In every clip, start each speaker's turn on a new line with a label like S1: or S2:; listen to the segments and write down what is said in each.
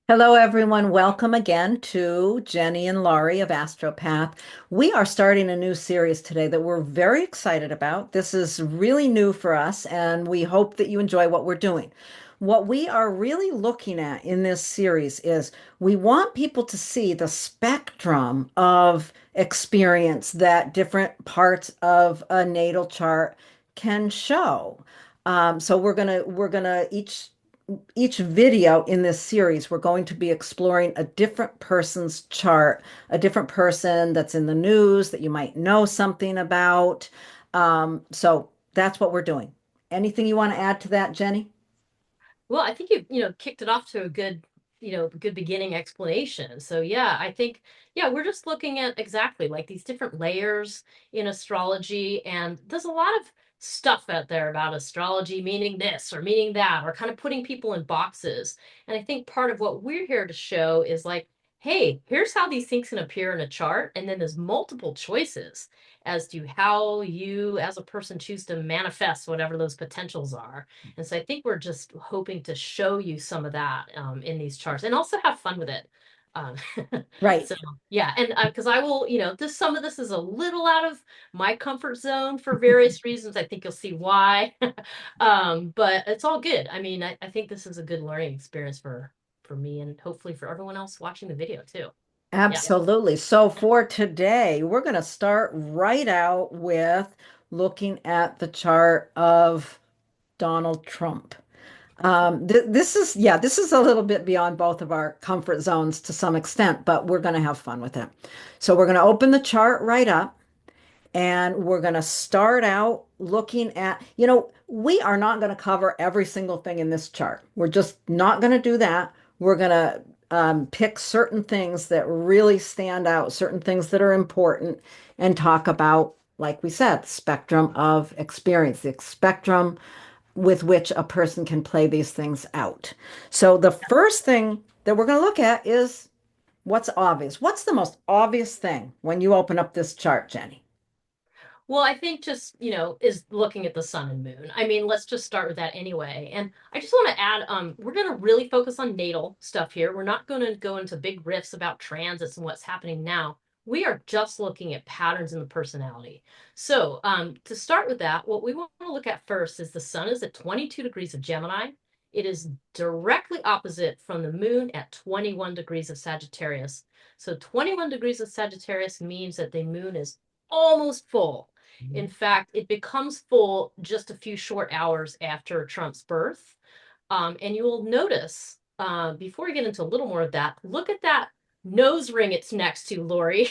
S1: Hello, everyone. Welcome again to Jennie and Laurie of Astropath. We are starting a new series today that we're very excited about. This is really new for us, and we hope that you enjoy what we're doing. What we are really looking at in this series is we want people to see the spectrum of experience that different parts of a natal chart can show. So we're gonna each video in this series, we're going to be exploring a different person's chart, a different person that's in the news that you might know something about. So that's what we're doing. Anything you want to add to that, Jennie?
S2: Well, I think you kicked it off to a good beginning explanation. So yeah, I think we're just looking at exactly like these different layers in astrology, and there's a lot of stuff out there about astrology meaning this or meaning that, or kind of putting people in boxes. And I think part of what we're here to show is like, hey, here's how these things can appear in a chart, and then there's multiple choices as to how you as a person choose to manifest whatever those potentials are. And so I think we're just hoping to show you some of that in these charts and also have fun with it. Um,
S1: Right.
S2: so yeah, and because I will, this some of this is a little out of my comfort zone for various reasons. I think you'll see why. But it's all good. I mean, I think this is a good learning experience for me and hopefully for everyone else watching the video too. Yeah.
S1: Absolutely. So for today, we're going to start right out with looking at the chart of Donald Trump. This is a little bit beyond both of our comfort zones to some extent, but we're going to have fun with it. So we're going to open the chart right up and we're going to start out looking at, we are not going to cover every single thing in this chart. We're just not going to do that. We're going to pick certain things that really stand out, certain things that are important, and talk about, like we said, the spectrum of experience, the spectrum with which a person can play these things out. So the first thing that we're going to look at is what's obvious. What's the most obvious thing when you open up this chart, Jennie?
S2: Well, I think just, is looking at the sun and moon. I mean, let's just start with that anyway. And I just want to add, we're going to really focus on natal stuff here. We're not going to go into big riffs about transits and what's happening now. We are just looking at patterns in the personality. So, to start with that, what we want to look at first is the sun is at 22 degrees of Gemini. It is directly opposite from the moon at 21 degrees of Sagittarius. So 21 degrees of Sagittarius means that the moon is almost full. In fact, it becomes full just a few short hours after Trump's birth. And you will notice, before we get into a little more of that, look at that nose ring it's next to, Laurie.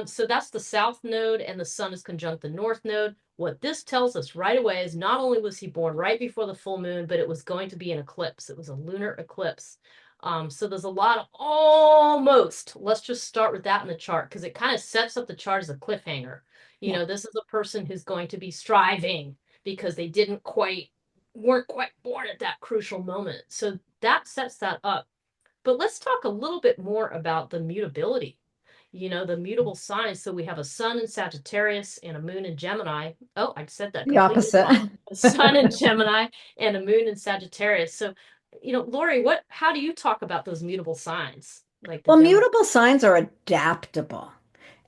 S2: So that's the south node, and the sun is conjunct the north node. What this tells us right away is not only was he born right before the full moon, but it was going to be an eclipse. It was a lunar eclipse. So there's a lot of almost. Let's just start with that in the chart because it kind of sets up the chart as a cliffhanger.
S1: Yeah.
S2: This is a person who's going to be striving because they weren't quite born at that crucial moment. So that sets that up. But let's talk a little bit more about the mutability, the mutable signs. So we have a sun in Sagittarius and a moon in Gemini. Oh, I said that
S1: The
S2: completely
S1: opposite.
S2: wrong. A sun in Gemini and a moon in Sagittarius. So, Laurie, how do you talk about those mutable signs, like the
S1: Well,
S2: Gemini?
S1: mutable signs are adaptable.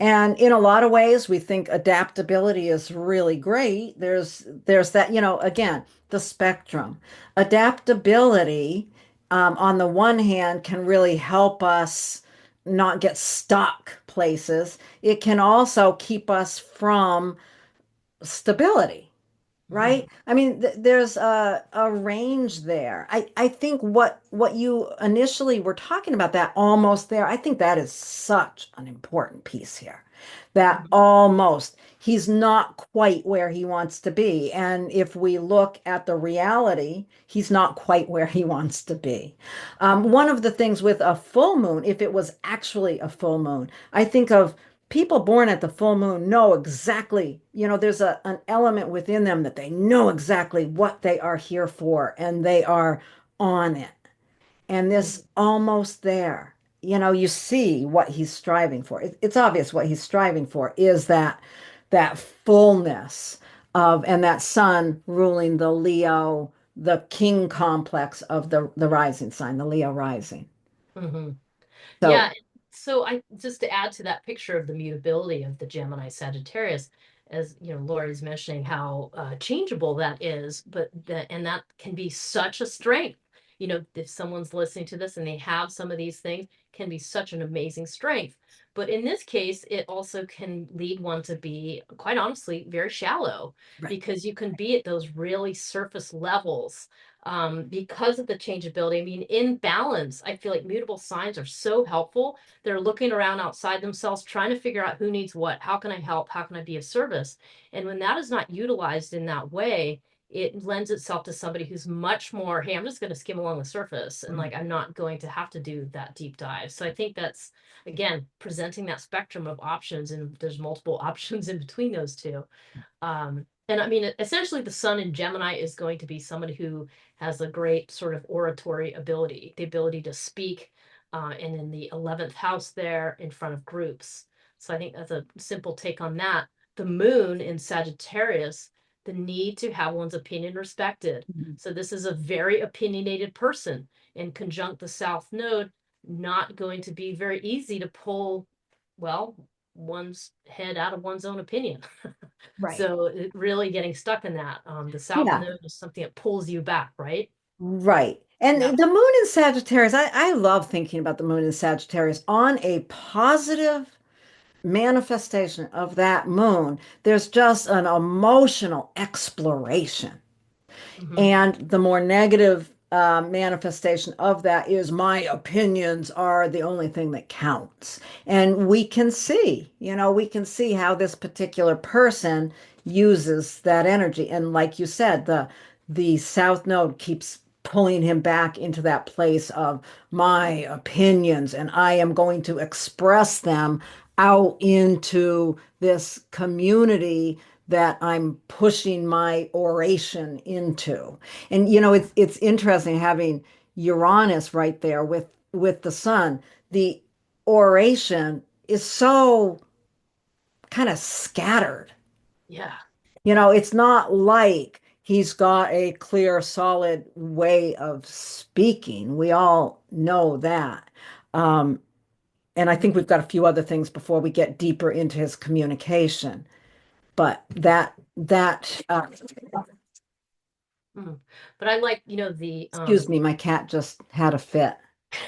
S1: And in a lot of ways, we think adaptability is really great. There's that, again, the spectrum. Adaptability, on the one hand, can really help us not get stuck places. It can also keep us from stability.
S2: Mhm.
S1: Right? I mean, there's a range there. I think what you initially were talking about, that almost there, I think that is such an important piece here. That
S2: Mhm.
S1: almost he's not quite where he wants to be. And if we look at the reality, he's not quite where he wants to be. One of the things with a full moon, if it was actually a full moon, I think of people born at the full moon know exactly, there's an element within them that they know exactly what they are here for and they are on it. And this
S2: Mhm.
S1: almost there, you see what he's striving for. It's obvious what he's striving for is that fullness of, and that sun ruling the Leo, the king complex of the rising sign, the Leo rising.
S2: Hmm.
S1: So,
S2: Yeah. So I just to add to that picture of the mutability of the Gemini Sagittarius, as you know, Laurie's mentioning how changeable that is, but that and that can be such a strength. You know, if someone's listening to this and they have some of these things, can be such an amazing strength. But in this case, it also can lead one to be, quite honestly, very shallow
S1: right.
S2: because you can be at those really surface levels because of the changeability. I mean, in balance, I feel like mutable signs are so helpful. They're looking around outside themselves, trying to figure out who needs what, how can I help, how can I be of service. And when that is not utilized in that way, it lends itself to somebody who's much more, hey, I'm just going to skim along the surface and like I'm not going to have to do that deep dive. So I think that's again presenting that spectrum of options, and there's multiple options in between those two. And I mean, essentially, the sun in Gemini is going to be somebody who has a great sort of oratory ability, the ability to speak, and in the 11th house there in front of groups. So I think that's a simple take on that. The moon in Sagittarius, the need to have one's opinion respected.
S1: Mhm.
S2: So this is a very opinionated person in conjunct the South Node, not going to be very easy to pull, well, one's head out of one's own opinion.
S1: Right.
S2: So it really getting stuck in that. The South
S1: Yeah,
S2: Node is something that pulls you back, right?
S1: right. And
S2: Yeah.
S1: the moon in Sagittarius, I love thinking about the moon in Sagittarius on a positive manifestation of that moon. There's just an emotional exploration.
S2: Hmm.
S1: And the more negative manifestation of that is my opinions are the only thing that counts. And we can see how this particular person uses that energy. And like you said, the South Node keeps pulling him back into that place of my opinions, and I am going to express them out into this community that I'm pushing my oration into. And it's interesting having Uranus right there with the sun. The oration is so kind of scattered.
S2: Yeah.
S1: It's not like he's got a clear, solid way of speaking. We all know that. Um, and I think we've got a few other things before we get deeper into his communication. But
S2: Mhm. But I like, you know, the
S1: excuse me, my cat just had a fit.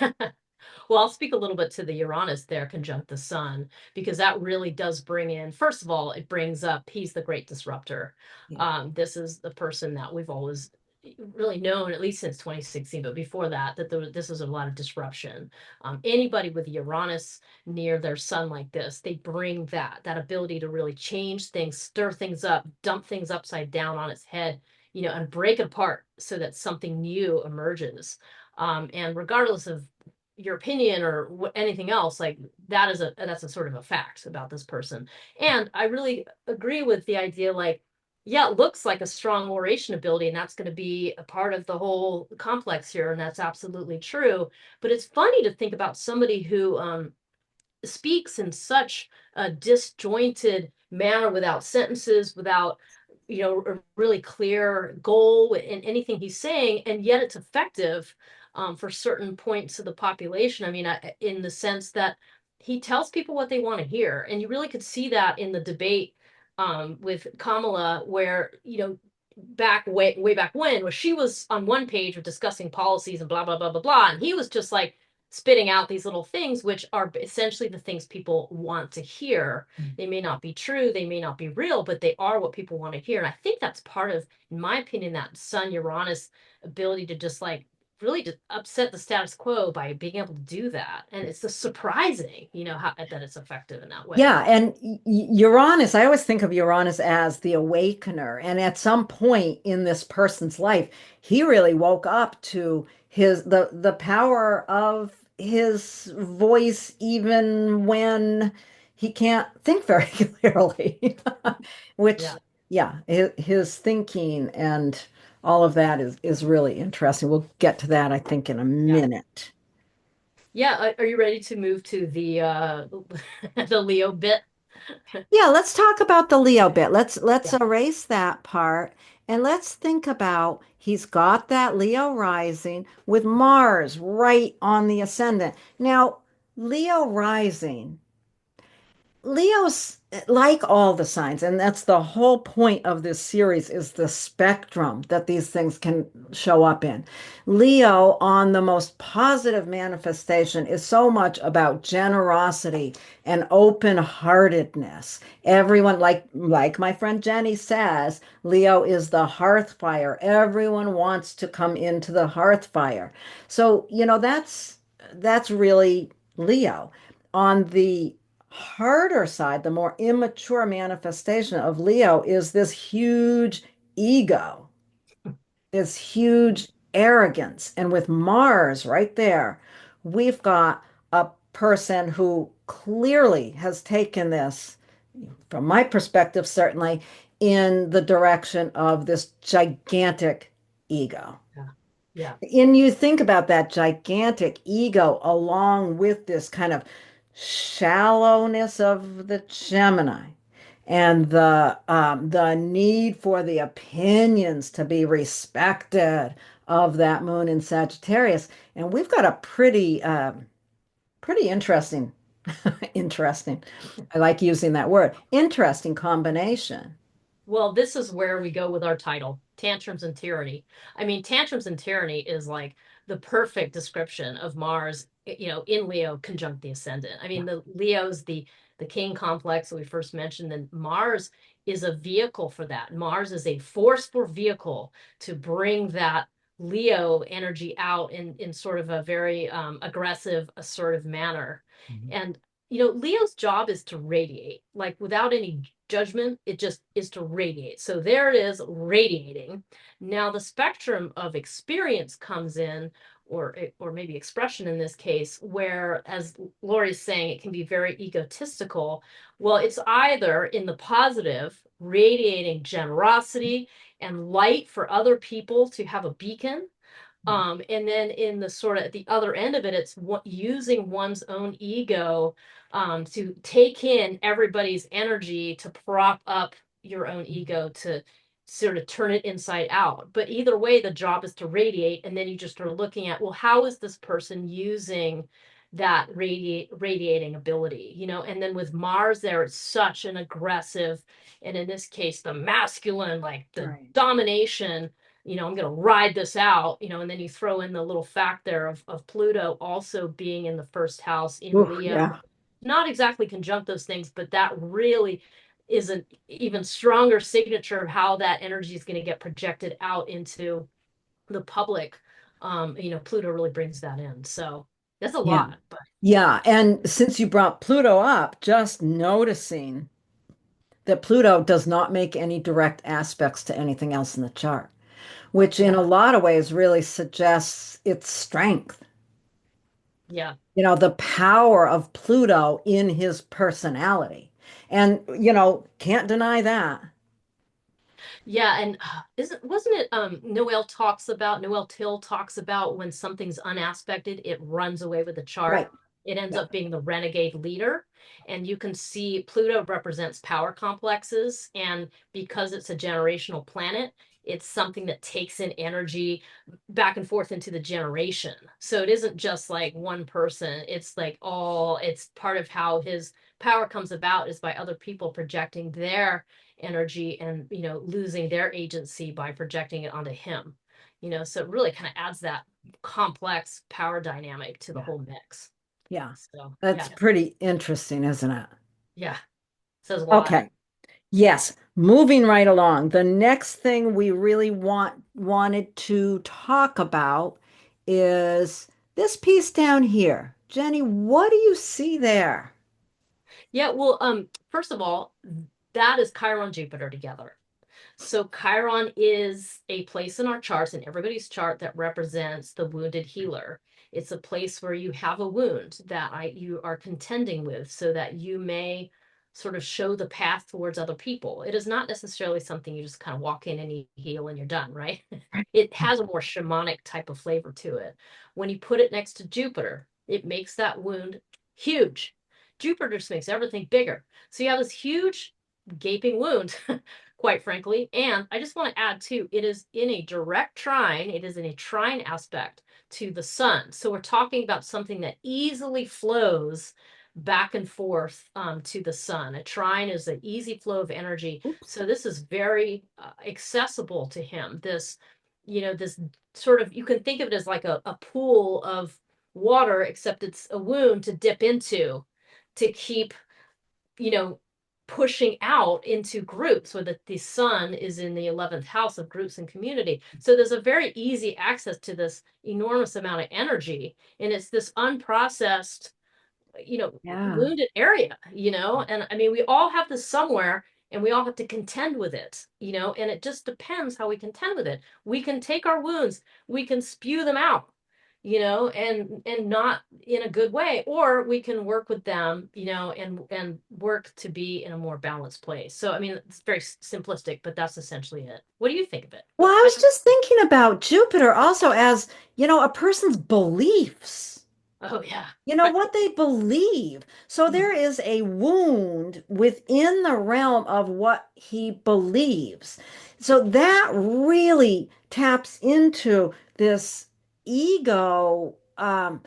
S2: well, I'll speak a little bit to the Uranus there conjunct the sun, because that really does bring in, first of all, it brings up, he's the great disruptor.
S1: Yeah.
S2: This is the person that we've always really known, at least since 2016, but before that, this is a lot of disruption. Anybody with Uranus near their sun like this, they bring that ability to really change things, stir things up, dump things upside down on its head, you know, and break it apart so that something new emerges. And regardless of your opinion or anything else, like that's a sort of a fact about this person. And I really agree with the idea, like, yeah, it looks like a strong oration ability, and that's going to be a part of the whole complex here, and that's absolutely true. But it's funny to think about somebody who speaks in such a disjointed manner, without sentences, without, you know, a really clear goal in anything he's saying, and yet it's effective for certain points of the population. I mean, in the sense that he tells people what they want to hear, and you really could see that in the debate with Kamala, where, you know, back way back when, where she was on one page of discussing policies and blah blah blah blah blah, and he was just like spitting out these little things, which are essentially the things people want to hear. They may not be true, they may not be real, but they are what people want to hear. And I think that's part of, in my opinion, that Sun Uranus ability to just like really to upset the status quo by being able to do that. And it's just surprising, you know, how that it's effective in that way.
S1: Yeah, and Uranus, I always think of Uranus as the awakener. And at some point in this person's life, he really woke up to the power of his voice even when he can't think very clearly. Which,
S2: Yeah.
S1: yeah, his thinking and all of that is really interesting. We'll get to that, I think, in a
S2: Yeah.
S1: minute.
S2: Yeah. Are you ready to move to the the Leo bit?
S1: Yeah, let's talk about the Leo bit. Let's
S2: Yeah.
S1: erase that part And let's think about he's got that Leo rising with Mars right on the ascendant. Now, Leo rising Leo's like all the signs, and that's the whole point of this series is the spectrum that these things can show up in. Leo, on the most positive manifestation, is so much about generosity and open-heartedness. Everyone, like my friend Jennie says, Leo is the hearth fire. Everyone wants to come into the hearth fire. So, that's really Leo. On the harder side, the more immature manifestation of Leo is this huge ego, this huge arrogance. And with Mars right there, we've got a person who clearly has taken this, from my perspective, certainly, in the direction of this gigantic ego.
S2: Yeah. Yeah.
S1: And you think about that gigantic ego along with this kind of shallowness of the Gemini and the need for the opinions to be respected of that moon in Sagittarius. And we've got a pretty interesting, interesting. I like using that word, interesting combination.
S2: Well, this is where we go with our title, Tantrums and Tyranny. I mean, Tantrums and Tyranny is like the perfect description of Mars, in Leo conjunct the ascendant. I mean, the Leo's the king complex that we first mentioned, and Mars is a vehicle for that. Mars is a forceful vehicle to bring that Leo energy out in sort of a very aggressive, assertive manner.
S1: Mhm.
S2: And Leo's job is to radiate, like without any judgment. It just is to radiate. So there it is radiating. Now the spectrum of experience comes in, or maybe expression in this case, where, as Laurie's saying, it can be very egotistical. Well, it's either in the positive, radiating generosity and light for other people to have a beacon. And then in the sort of at the other end of it, it's using one's own ego to take in everybody's energy to prop up your own ego to sort of turn it inside out. But either way, the job is to radiate. And then you just are looking at, well, how is this person using that radiating ability, and then with Mars there, it's such an aggressive, and in this case, the masculine, like the
S1: Right.
S2: domination, I'm going to ride this out, and then you throw in the little fact there of Pluto also being in the first house in
S1: Ooh,
S2: Leo,
S1: yeah.
S2: not exactly conjunct those things, but that really is an even stronger signature of how that energy is going to get projected out into the public. Pluto really brings that in. So that's a
S1: Yeah.
S2: lot, but
S1: Yeah. And since you brought Pluto up, just noticing that Pluto does not make any direct aspects to anything else in the chart, which in a
S2: yeah,
S1: lot of ways really suggests its strength.
S2: yeah.
S1: The power of Pluto in his personality. And, can't deny that.
S2: Yeah, and isn't wasn't it Noel Till talks about when something's unaspected, it runs away with the chart.
S1: Right.
S2: It ends
S1: Yeah.
S2: up being the renegade leader. And you can see Pluto represents power complexes. And because it's a generational planet, it's something that takes in energy back and forth into the generation. So it isn't just like one person. It's part of how his power comes about is by other people projecting their energy and losing their agency by projecting it onto him. So it really kind of adds that complex power dynamic to the
S1: Yeah.
S2: whole mix.
S1: Yeah.
S2: So
S1: That's
S2: yeah,
S1: pretty interesting, isn't it?
S2: yeah, says a lot.
S1: Okay. Yes, moving right along. The next thing we really wanted to talk about is this piece down here. Jennie, what do you see there?
S2: Yeah, well, first of all, that is Chiron Jupiter together. So Chiron is a place in our charts, in everybody's chart, that represents the wounded healer. It's a place where you have a wound that you are contending with so that you may sort of show the path towards other people. It is not necessarily something you just kind of walk in and you heal and you're done, right? It has a more shamanic type of flavor to it. When you put it next to Jupiter, it makes that wound huge. Jupiter just makes everything bigger. So you have this huge gaping wound, quite frankly. And I just want to add too, it is in a direct trine, it is in a trine aspect to the sun. So we're talking about something that easily flows back and forth to the sun. A trine is an easy flow of energy.
S1: Oops.
S2: So this is very accessible to him. This sort of, you can think of it as like a pool of water, except it's a wound to dip into to keep, you know, pushing out into groups, where the sun is in the 11th house of groups and community. So there's a very easy access to this enormous amount of energy. And it's this unprocessed,
S1: Yeah.
S2: wounded area, and I mean, we all have this somewhere and we all have to contend with it, and it just depends how we contend with it. We can take our wounds, we can spew them out, and not in a good way, or we can work with them, and work to be in a more balanced place. So, I mean, it's very simplistic, but that's essentially it. What do you think of it?
S1: Well, I was just thinking about Jupiter also as, a person's beliefs.
S2: Oh, yeah.
S1: What they believe. So there is a wound within the realm of what he believes. So that really taps into this ego, and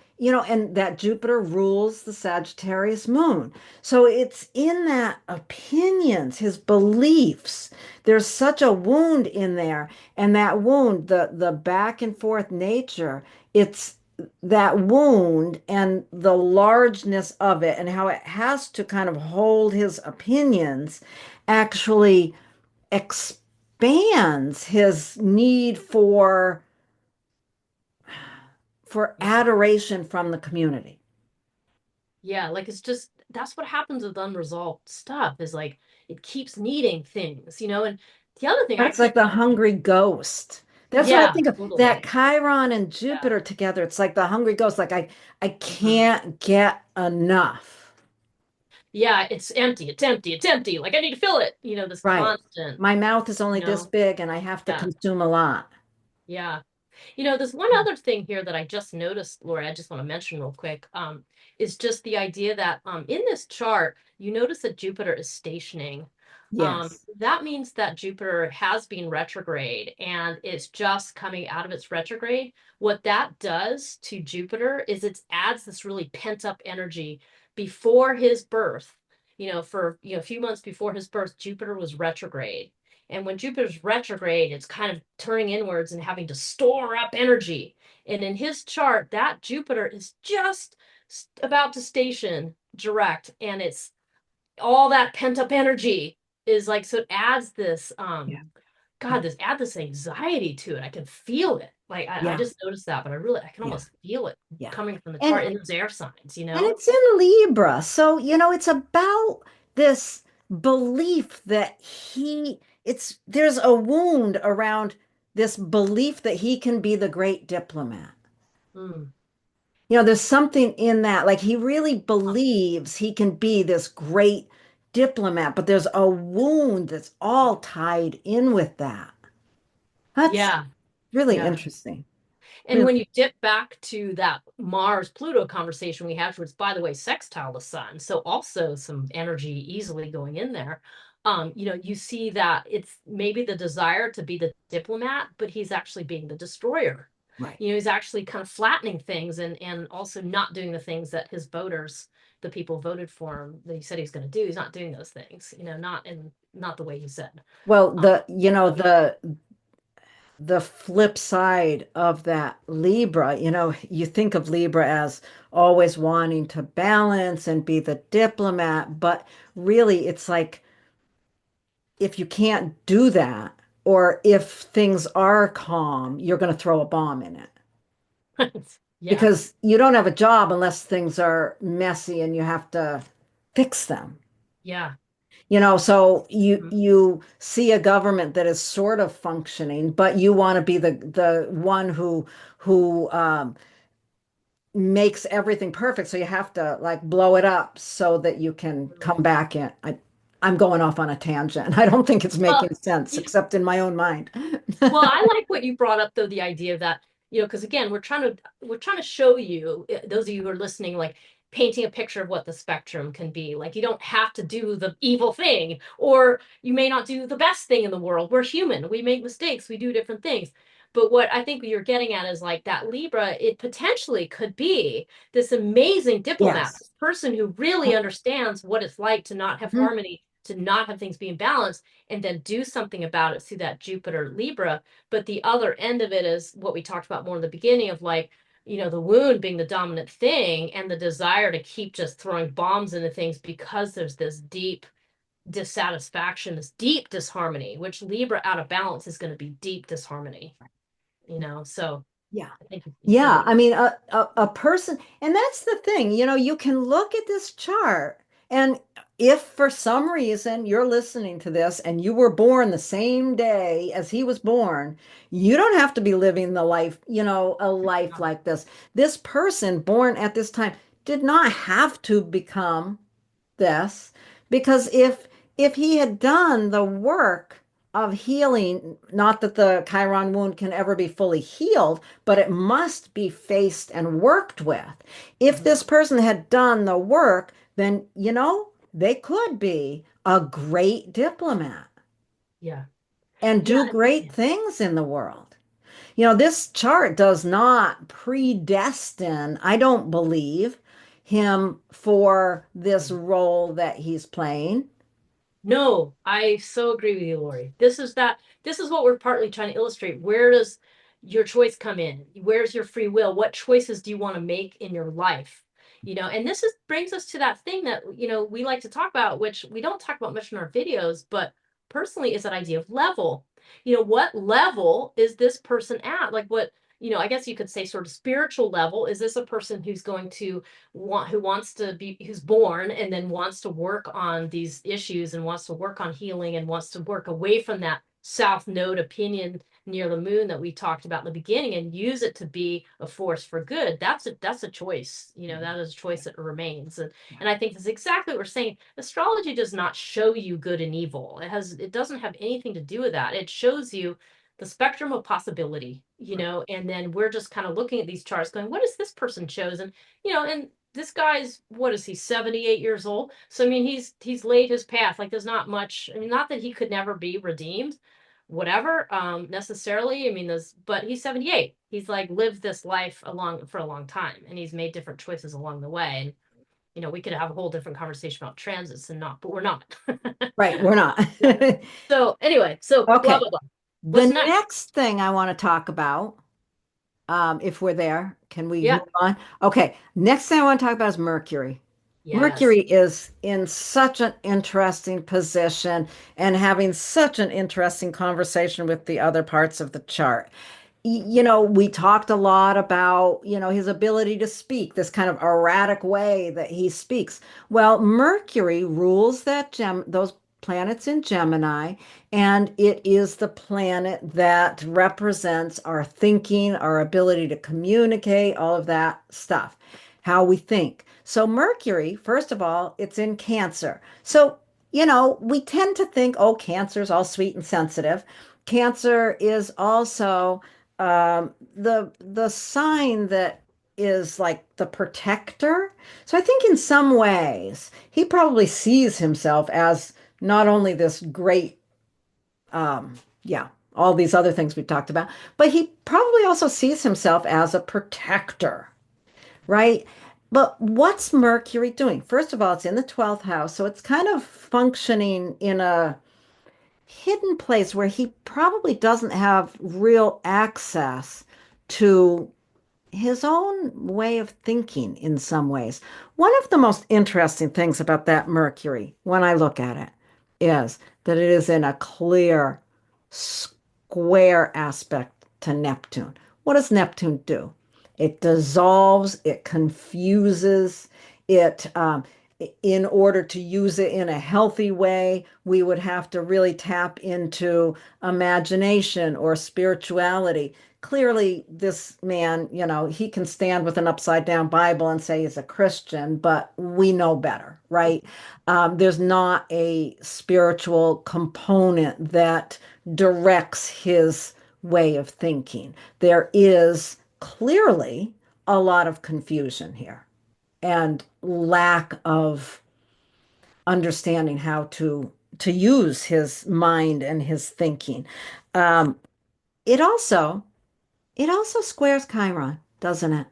S1: that Jupiter rules the Sagittarius moon. So it's in that opinions, his beliefs. There's such a wound in there. And that wound, the back and forth nature, it's that wound and the largeness of it and how it has to kind of hold his opinions actually expands his need for
S2: Yeah.
S1: adoration from the community.
S2: Yeah, like it's just that's what happens with unresolved stuff is like it keeps needing things, and the other thing I
S1: It's like
S2: picked
S1: the
S2: up,
S1: hungry ghost. That's what I
S2: yeah,
S1: think of. That
S2: totally.
S1: Chiron and
S2: Yeah.
S1: Jupiter together. It's like the hungry ghost. Like I
S2: Mhm.
S1: can't get enough.
S2: Yeah, it's empty, it's empty, it's empty. Like I need to fill it, this
S1: Right.
S2: constant,
S1: My mouth is only
S2: you
S1: this
S2: know.
S1: big and I have to
S2: Yeah.
S1: consume a lot.
S2: Yeah. There's one other thing here that I just noticed, Laura, I just want to mention real quick, is just the idea that in this chart, you notice that Jupiter is stationing.
S1: Yes.
S2: That means that Jupiter has been retrograde and it's just coming out of its retrograde. What that does to Jupiter is it adds this really pent up energy before his birth. For a few months before his birth, Jupiter was retrograde. And when Jupiter's retrograde, it's kind of turning inwards and having to store up energy. And in his chart, that Jupiter is just about to station direct, and it's all that pent up energy is like, so it adds this
S1: Yeah.
S2: God, add this anxiety to it. I can feel it. Like I
S1: Yeah.
S2: just noticed that, but I can
S1: Yeah.
S2: almost feel it
S1: Yeah.
S2: coming from the chart
S1: And
S2: in those air signs,
S1: and it's in Libra. So, it's about this belief that there's a wound around this belief that he can be the great diplomat.
S2: Mm.
S1: There's something in that. Like he really believes he can be this great diplomat, but there's a wound that's all tied in with that. That's
S2: Yeah,
S1: really
S2: yeah.
S1: interesting.
S2: And
S1: Really.
S2: when you dip back to that Mars Pluto conversation we had, which by the way, sextile the sun, so also some energy easily going in there. You see that it's maybe the desire to be the diplomat, but he's actually being the destroyer.
S1: Right.
S2: He's actually kind of flattening things and also not doing the things that his voters, the people voted for him, that he said he was going to do. He's not doing those things, not the way he said.
S1: Well,
S2: Um, so
S1: the flip side of that Libra, you think of Libra as always wanting to balance and be the diplomat, but really it's like if you can't do that, or if things are calm, you're going to throw a bomb in it
S2: yeah,
S1: because you don't have a job unless things are messy and you have to fix them.
S2: yeah.
S1: So you
S2: Mhm.
S1: you see a government that is sort of functioning, but you want to be the one who makes everything perfect. So you have to like blow it up so that you can come back in. I'm going off on a tangent. I don't think it's
S2: Well,
S1: making sense, except in my own mind.
S2: Well, I like what you brought up though, the idea that, because again, we're trying to show you, those of you who are listening, like painting a picture of what the spectrum can be. Like you don't have to do the evil thing, or you may not do the best thing in the world. We're human. We make mistakes. We do different things. But what I think you're getting at is like that Libra, it potentially could be this amazing diplomat,
S1: Yes.
S2: this person who really understands what it's like to not have
S1: Mhm.
S2: harmony, to not have things being balanced, and then do something about it through that Jupiter Libra. But the other end of it is what we talked about more in the beginning of like, the wound being the dominant thing and the desire to keep just throwing bombs into things because there's this deep dissatisfaction, this deep disharmony, which Libra out of balance is going to be deep disharmony, So
S1: Yeah.
S2: I think you said
S1: Yeah,
S2: it.
S1: I mean, a person, and that's the thing, you can look at this chart, and if for some reason you're listening to this and you were born the same day as he was born, you don't have to be living the life, a life like this. This person born at this time did not have to become this, because if he had done the work of healing, not that the Chiron wound can ever be fully healed, but it must be faced and worked with. If
S2: Mhm.
S1: this person had done the work, then they could be a great diplomat
S2: Yeah.
S1: and
S2: Yeah.
S1: do great
S2: Yeah.
S1: things in the world. This chart does not predestine, I don't believe, him for this role that he's playing.
S2: No, I so agree with you, Laurie. This is what we're partly trying to illustrate. Where does your choice come in? Where's your free will? What choices do you want to make in your life? And this is brings us to that thing that, we like to talk about, which we don't talk about much in our videos, but personally is that idea of level. What level is this person at? Like what, I guess you could say sort of spiritual level. Is this a person who's going to who wants to be who's born and then wants to work on these issues and wants to work on healing and wants to work away from that south node opinion near the moon that we talked about in the beginning and use it to be a force for good? That's a choice. That is a choice that remains. And I think that's exactly what we're saying. Astrology does not show you good and evil. It doesn't have anything to do with that. It shows you the spectrum of possibility, and then we're just kind of looking at these charts going, what has this person chosen? And this guy's, what is he, 78 years old? So I mean, he's laid his path. Like there's not much. I mean, not that he could never be redeemed, whatever, necessarily. I mean, but he's 78. He's like lived this life for a long time, and he's made different choices along the way. And we could have a whole different conversation about transits and not, but we're not.
S1: Right, we're not.
S2: So anyway, so blah
S1: Okay.
S2: blah blah.
S1: The
S2: What's next?
S1: next thing I want to talk about, if we're there, can we
S2: Yeah.
S1: move on? Okay. Next thing I want to talk about is Mercury.
S2: Yes.
S1: Mercury is in such an interesting position and having such an interesting conversation with the other parts of the chart. We talked a lot about, his ability to speak, this kind of erratic way that he speaks. Well, Mercury rules those planets in Gemini, and it is the planet that represents our thinking, our ability to communicate, all of that stuff, how we think. So Mercury, first of all, it's in Cancer. So, we tend to think, oh, Cancer's all sweet and sensitive. Cancer is also the sign that is like the protector. So I think in some ways he probably sees himself as not only this great, yeah, all these other things we talked about, but he probably also sees himself as a protector, right? But what's Mercury doing? First of all, it's in the 12th house, so it's kind of functioning in a hidden place where he probably doesn't have real access to his own way of thinking in some ways. One of the most interesting things about that Mercury, when I look at it, is that it is in a clear square aspect to Neptune. What does Neptune do? It dissolves, it confuses, it in order to use it in a healthy way, we would have to really tap into imagination or spirituality. Clearly, this man, he can stand with an upside down Bible and say he's a Christian, but we know better, right? There's not a spiritual component that directs his way of thinking. There is clearly a lot of confusion here. and lack of understanding how to use his mind and his thinking. Um, it also it also squares Chiron, doesn't it?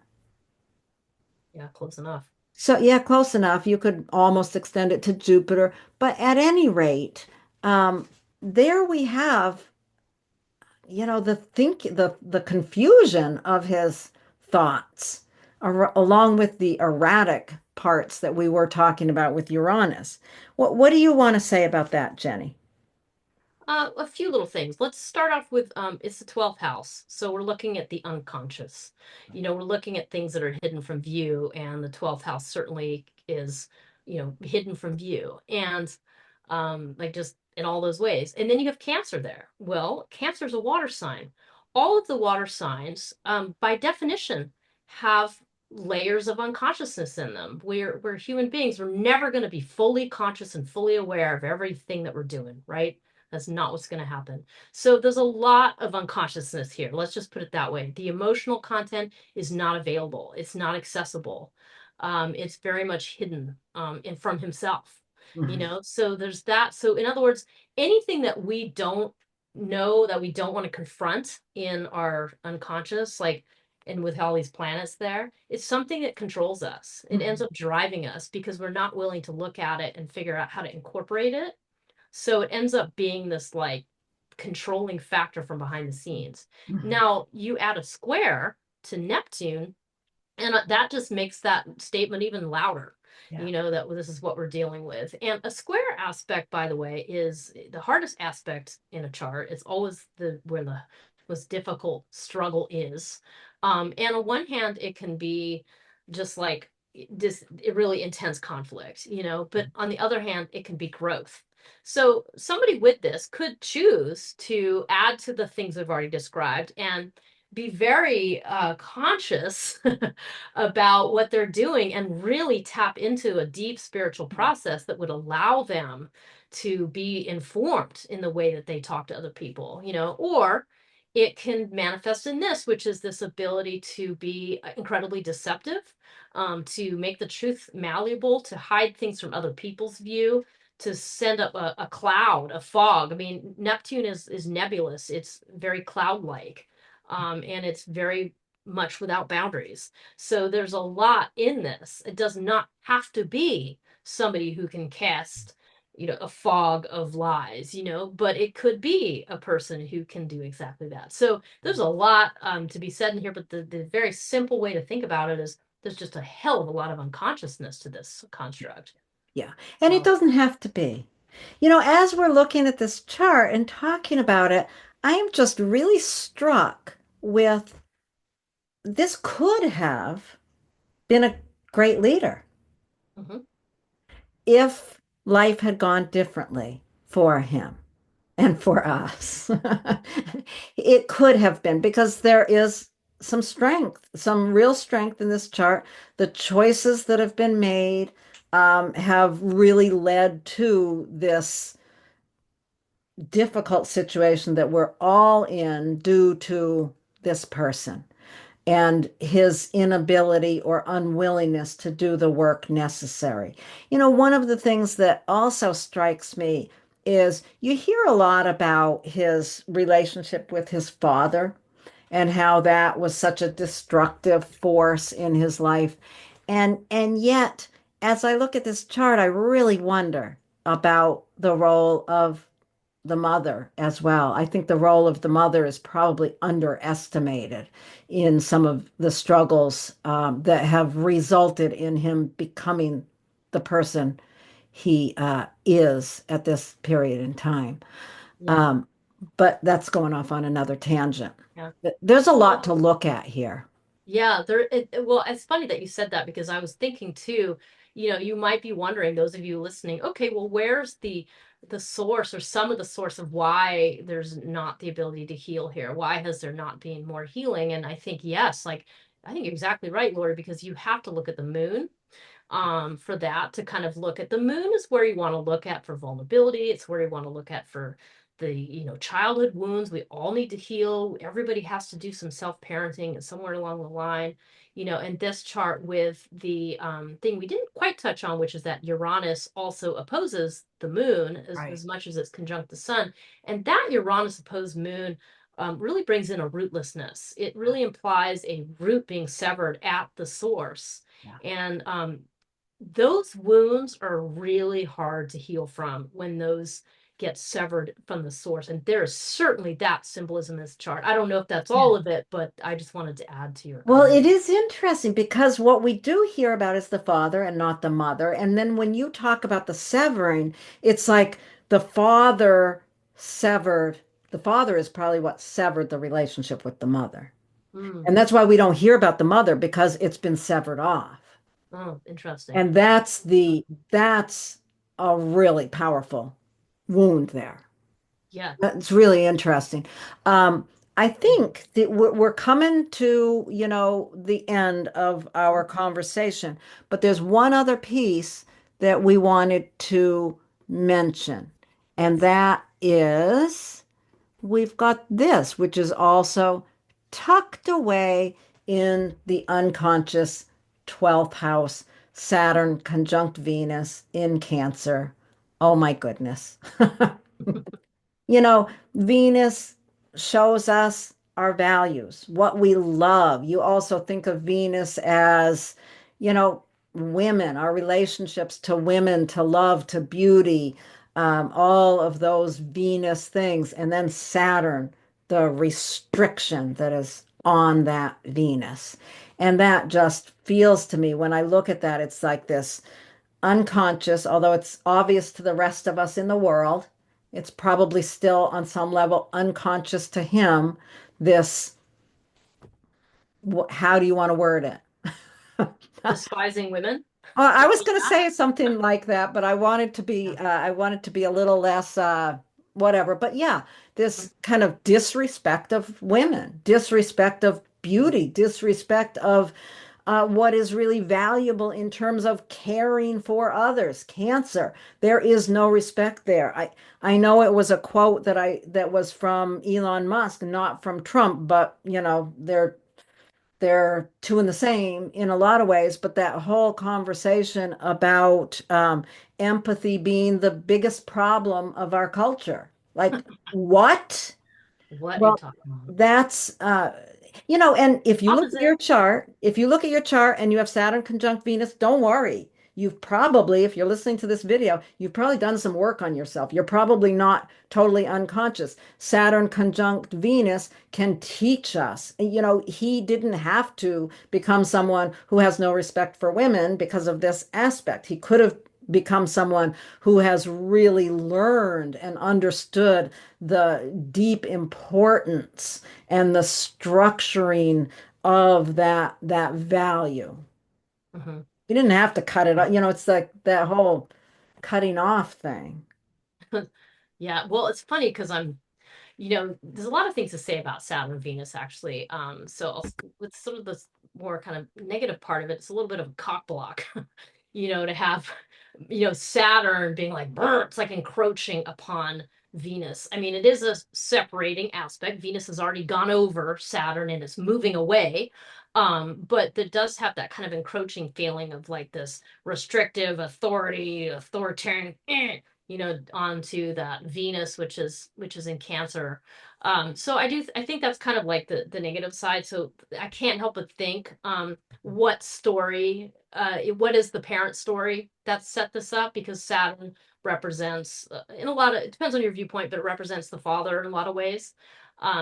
S2: Yeah, close enough.
S1: So yeah, close enough. You could almost extend it to Jupiter, but at any rate, um, there we have, the confusion of his thoughts, along with the erratic parts that we were talking about with Uranus. What do you want to say about that, Jenny?
S2: A few little things. Let's start off with it's the 12th house. So we're looking at the unconscious. We're looking at things that are hidden from view, and the 12th house certainly is, hidden from view. And like just in all those ways. And then you have Cancer there. Well, Cancer is a water sign. All of the water signs, by definition, have layers of unconsciousness in them. We're human beings. We're never going to be fully conscious and fully aware of everything that we're doing, right? That's not what's going to happen. So there's a lot of unconsciousness here. Let's just put it that way. The emotional content is not available. It's not accessible. It's very much hidden from himself.
S1: Mhm.
S2: So there's that. So in other words, anything that we don't know, that we don't want to confront in our unconscious, like, and with all these planets there, it's something that controls us. It ends
S1: Mhm.
S2: up driving us because we're not willing to look at it and figure out how to incorporate it. So it ends up being this like controlling factor from behind the scenes.
S1: Mhm.
S2: Now you add a square to Neptune, and that just makes that statement even louder.
S1: Yeah.
S2: That this is what we're dealing with. And a square aspect, by the way, is the hardest aspect in a chart. It's always the where the most difficult struggle is. And on one hand, it can be just like this really intense conflict, but on the other hand, it can be growth. So somebody with this could choose to add to the things I've already described and be very conscious about what they're doing and really tap into a deep spiritual process that would allow them to be informed in the way that they talk to other people, or it can manifest in this, which is this ability to be incredibly deceptive, to make the truth malleable, to hide things from other people's view, to send up a cloud, a fog. I mean, Neptune is nebulous. It's very cloud-like, and it's very much without boundaries. So there's a lot in this. It does not have to be somebody who can cast, a fog of lies, but it could be a person who can do exactly that. So there's a lot to be said in here, but the very simple way to think about it is there's just a hell of a lot of unconsciousness to this construct.
S1: Yeah. And it
S2: So,
S1: doesn't have to be. As we're looking at this chart and talking about it, I am just really struck with this could have been a great leader
S2: mhm.
S1: if life had gone differently for him and for us. It could have been because there is some strength, some real strength in this chart. The choices that have been made have really led to this difficult situation that we're all in due to this person and his inability or unwillingness to do the work necessary. One of the things that also strikes me is you hear a lot about his relationship with his father and how that was such a destructive force in his life. And yet, as I look at this chart, I really wonder about the role of the mother as well. I think the role of the mother is probably underestimated in some of the struggles that have resulted in him becoming the person he is at this period in time.
S2: Yeah,
S1: Um, but that's going off on another tangent.
S2: yeah.
S1: There's a lot
S2: Well,
S1: to look at here.
S2: yeah, well, it's funny that you said that because I was thinking too, you might be wondering, those of you listening, okay, well, where's the source or some of the source of why there's not the ability to heal here? Why has there not been more healing? And I think yes, like I think you're exactly right, Laurie, because you have to look at the moon for that, to kind of look at the moon is where you want to look at for vulnerability. It's where you want to look at for childhood wounds we all need to heal. Everybody has to do some self-parenting and somewhere along the line, and this chart with the thing we didn't quite touch on, which is that Uranus also opposes the moon
S1: Right.
S2: as much as it's conjunct the sun. And that Uranus opposed moon really brings in a rootlessness. It really implies a root being severed at the source.
S1: Yeah.
S2: And those wounds are really hard to heal from when those get severed from the source. And there is certainly that symbolism in this chart. I don't know if that's
S1: Yeah.
S2: all of it, but I just wanted to add to your
S1: Well,
S2: comment.
S1: it is interesting because what we do hear about is the father and not the mother. And then when you talk about the severing, it's like the father severed, the father is probably what severed the relationship with the mother.
S2: Mm.
S1: And that's why we don't hear about the mother because it's been severed off.
S2: Oh, interesting.
S1: And that's a really powerful wound there.
S2: Yeah.
S1: That's really interesting. I think that we're coming to, the end of our conversation, but there's one other piece that we wanted to mention, and
S2: Yes.
S1: that is we've got this, which is also tucked away in the unconscious 12th house, Saturn conjunct Venus in Cancer. Oh my goodness. Venus shows us our values, what we love. You also think of Venus as, you know, women, our relationships to women, to love, to beauty, all of those Venus things. And then Saturn, the restriction that is on that Venus. And that just feels to me, when I look at that, it's like this unconscious, although it's obvious to the rest of us in the world, it's probably still on some level unconscious to him. This, how do you want to word it?
S2: Despising women.
S1: I was
S2: Something
S1: going to
S2: like
S1: say something like that, but I wanted to be a little less, whatever. But yeah,
S2: that.
S1: this kind of disrespect of women, disrespect of beauty, disrespect of what is really valuable in terms of caring for others. Cancer, there is no respect there. I know it was a quote that was from Elon Musk, not from Trump, but they're two and the same in a lot of ways, but that whole conversation about empathy being the biggest problem of our culture. Like, what?
S2: What are you
S1: Well,
S2: talking about?
S1: that's and if you look at
S2: Opposite.
S1: your chart, if you look at your chart and you have Saturn conjunct Venus, don't worry. You've probably, if you're listening to this video, you've probably done some work on yourself. You're probably not totally unconscious. Saturn conjunct Venus can teach us. He didn't have to become someone who has no respect for women because of this aspect. He could have become someone who has really learned and understood the deep importance and the structuring of that value.
S2: Mhm.
S1: You didn't have to cut it off. It's like that whole cutting off thing.
S2: Yeah, well, it's funny because there's a lot of things to say about Saturn and Venus actually. With sort of the more kind of negative part of it, it's a little bit of a cock block, to have, Saturn being like, "Brr," it's like encroaching upon Venus. I mean, it is a separating aspect. Venus has already gone over Saturn and it's moving away. But that does have that kind of encroaching feeling of like this restrictive authority, authoritarian, onto that Venus, which is in Cancer. So I think that's kind of like the negative side. So I can't help but think, what is the parent story that set this up? Because Saturn represents, in a lot of, it depends on your viewpoint, but it represents the father in a lot of ways.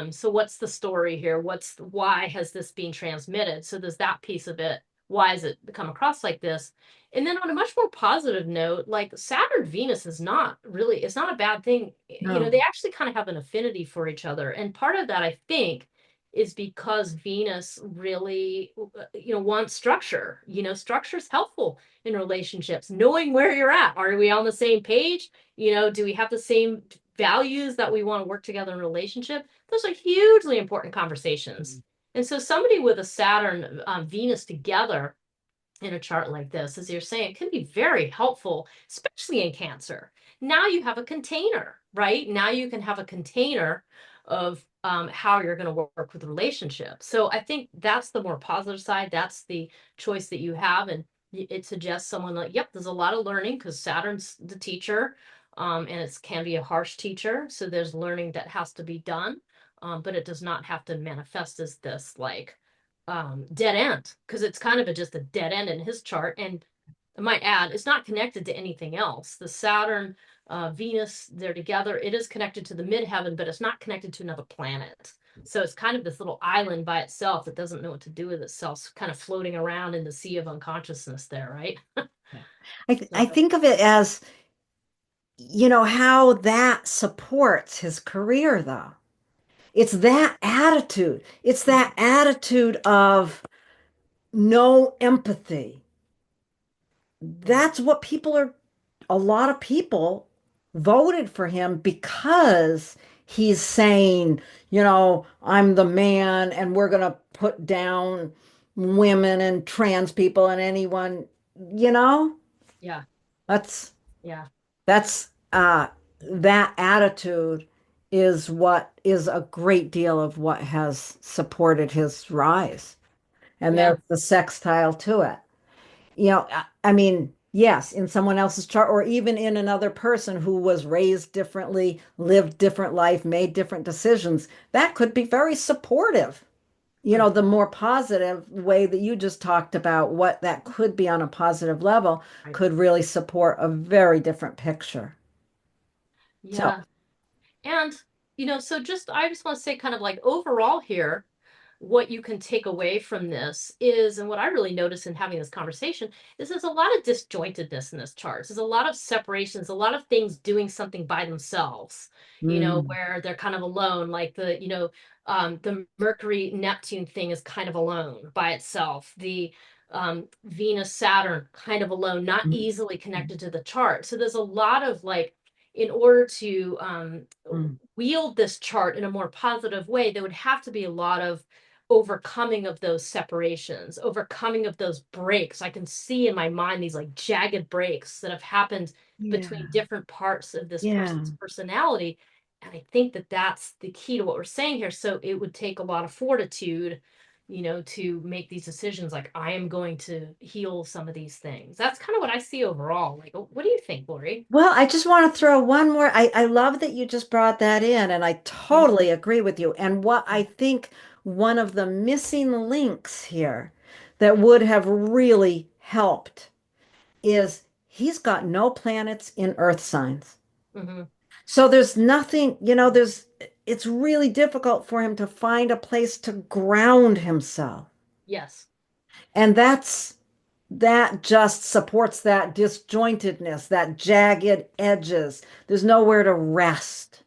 S2: So what's the story here? Why has this been transmitted? So there's that piece of it. Why has it come across like this? And then on a much more positive note, like Saturn Venus is not really, it's not a bad thing.
S1: No.
S2: They actually kind of have an affinity for each other. And part of that, I think, is because Venus really, wants structure. Structure is helpful in relationships, knowing where you're at. Are we on the same page? Do we have the same values that we want to work together in a relationship? Those are hugely important conversations. And so somebody with a Saturn Venus together in a chart like this, as you're saying, it can be very helpful, especially in Cancer. Now you have a container. right? Now you can have a container of how you're going to work with the relationship. So I think that's the more positive side. That's the choice that you have. And it suggests someone like, yep, there's a lot of learning because Saturn's the teacher, and it can be a harsh teacher. So there's learning that has to be done, but it does not have to manifest as this like dead end because it's kind of just a dead end in his chart. And I might add, it's not connected to anything else. The Saturn, Venus, they're together. It is connected to the midheaven, but it's not connected to another planet. So it's kind of this little island by itself that doesn't know what to do with itself, kind of floating around in the sea of unconsciousness there, right?
S1: Yeah. I
S2: So,
S1: think of it as, how that supports his career, though. It's that attitude. It's that attitude of no empathy.
S2: yeah,
S1: That's what a lot of people voted for him because he's saying, I'm the man and we're going to put down women and trans people and anyone, you know,
S2: yeah,
S1: that's,
S2: yeah,
S1: that's, that attitude is what is a great deal of what has supported his rise. And
S2: yeah,
S1: there's the sextile to it. I mean, yes, in someone else's chart, or even in another person who was raised differently, lived different life, made different decisions, that could be very supportive.
S2: right,
S1: The more positive way that you just talked about, what that could be on a positive level,
S2: right.
S1: could really support a very different picture. So,
S2: Yeah. And, so I just want to say kind of like overall here, what you can take away from this is, and what I really notice in having this conversation is there's a lot of disjointedness in this chart. There's a lot of separations, a lot of things doing something by themselves,
S1: mm,
S2: where they're kind of alone, like the Mercury Neptune thing is kind of alone by itself. The Venus Saturn kind of alone, not
S1: mm,
S2: easily connected to the chart. So there's a lot of like, in order to
S1: mm.
S2: wield this chart in a more positive way, there would have to be a lot of overcoming of those separations, overcoming of those breaks. I can see in my mind these like jagged breaks that have happened between
S1: Yeah,
S2: different parts of this
S1: yeah.
S2: person's personality. And I think that that's the key to what we're saying here. So it would take a lot of fortitude, to make these decisions. Like, I am going to heal some of these things. That's kind of what I see overall. Like, what do you think, Laurie?
S1: Well, I just want to throw one more. I love that you just brought that in, and I
S2: Mhm.
S1: totally agree with you. And what I think one of the missing links here that would have really helped is he's got no planets in Earth signs.
S2: Mhm.
S1: So there's nothing, it's really difficult for him to find a place to ground himself.
S2: Yes.
S1: And that just supports that disjointedness, that jagged edges. There's nowhere to rest.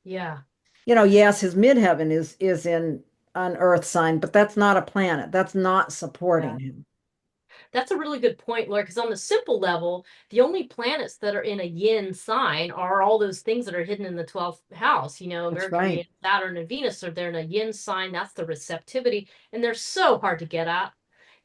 S2: Yeah.
S1: Yes, his midheaven is in an earth sign, but that's not a planet. That's not
S2: Yeah.
S1: supporting him.
S2: That's a really good point, Laura, because on the simple level, the only planets that are in a yin sign are all those things that are hidden in the 12th house.
S1: That's
S2: Mercury
S1: right.
S2: and Saturn and Venus are there in a yin sign. That's the receptivity. And they're so hard to get at.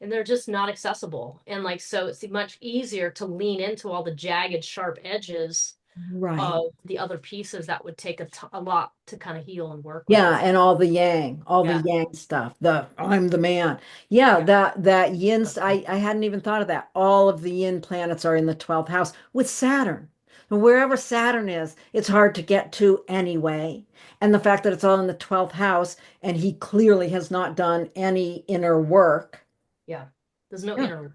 S2: And they're just not accessible. And like, so it's much easier to lean into all the jagged, sharp edges
S1: Right.
S2: of the other pieces that would take a lot to kind of heal and work with.
S1: Yeah, and all the
S2: Yeah.
S1: yang stuff. The I'm the man. Yeah,
S2: Yeah.
S1: that yin. I hadn't even thought of that. All of the yin planets are in the 12th house with Saturn. And wherever Saturn is, it's hard to get to anyway. And the fact that it's all in the 12th house and he clearly has not done any inner work.
S2: Yeah. There's no
S1: Yeah.
S2: inner life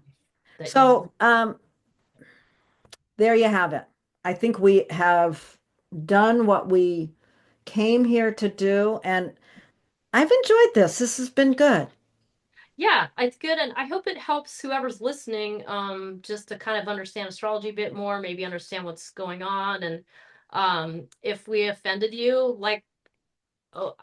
S2: that needs to.
S1: So, there you have it. I think we have done what we came here to do, and I've enjoyed this. This has been good.
S2: Yeah, it's good, and I hope it helps whoever's listening, just to kind of understand astrology a bit more, maybe understand what's going on, and if we offended you, like, oh,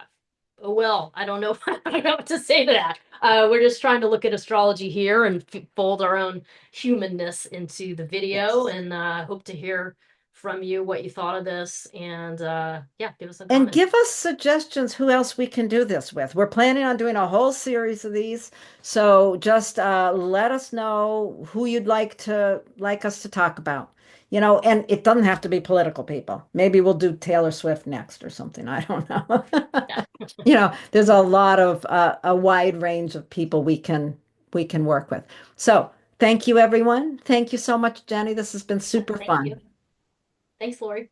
S2: oh well, I don't know, I don't know what to say to that. We're just trying to look at astrology here and fold our own humanness into the video,
S1: Yes.
S2: and hope to hear from you what you thought of this, and yeah, give us some
S1: And
S2: comments.
S1: give us suggestions who else we can do this with. We're planning on doing a whole series of these. So just let us know who you'd like us to talk about. And it doesn't have to be political people. Maybe we'll do Taylor Swift next or something. I don't know.
S2: Yeah.
S1: There's a lot of a wide range of people we can work with. So thank you, everyone. Thank you so much, Jenny. This has been super
S2: Thank
S1: fun.
S2: you. Thanks, Lori.